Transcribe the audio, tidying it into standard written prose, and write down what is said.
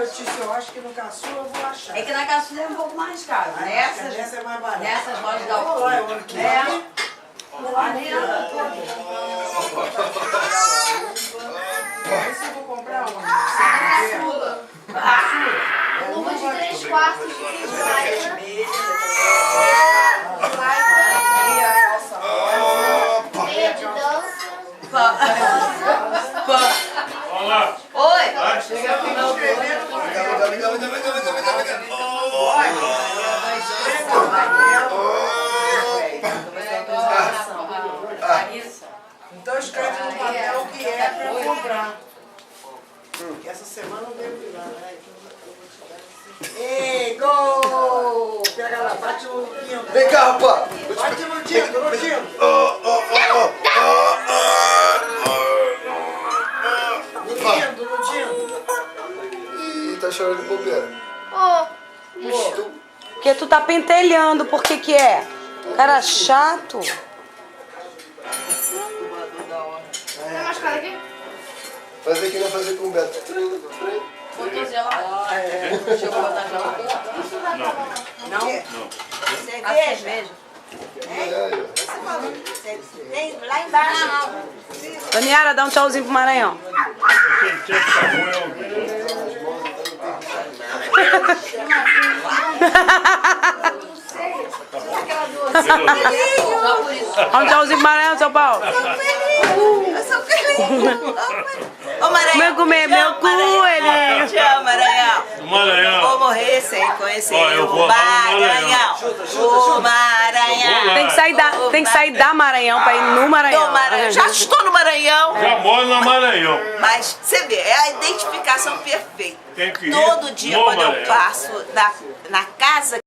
Letícia, eu acho que no caçula eu vou achar. É que na caçula é um pouco mais caro. Nessa é mais barata. Nessas lojas da Vamos lá, eu aqui. Esse eu vou comprar onde? Luva de 3/4 de lycra. Meia de dança. Olá. Oi! Chega aqui escrevendo. Então escreve no papel o que é pra eu comprar. Que essa semana eu devo ir lá, né? Ei, gol! Pega lá, bate no Ludinho. Vem cá, rapaz! Bate no Ludinho, Ludinho. Ludinho. Ih, tá chorando de bobeira. Porque tu tá pentelhando, por que que é? Cara chato. Tá machucado aqui? Fazer que não fazer com o Beto. Botou gelado. Deixa eu botar gelado. Não? A cerveja. Tem lá embaixo. Daniela, dá um tchauzinho pro Maranhão. Quem tinha que tá ruim é alguém. Dá um tchauzinho pro Maranhão, São Paulo. Eu sou feliz. Ô, Maranhão. Meu comer, meu cu, ele. Te amo, Maranhão. Do Maranhão. Vou morrer sem conhecer Ó, eu vou o lá no Maranhão. O Maranhão. Tem que sair da Maranhão pra ir no Maranhão. Do Maranhão. Já estou no Maranhão. Já moro no Maranhão. Mas você vê, é a identificação perfeita. Tem que ir Todo dia, no quando eu Maranhão. passo na casa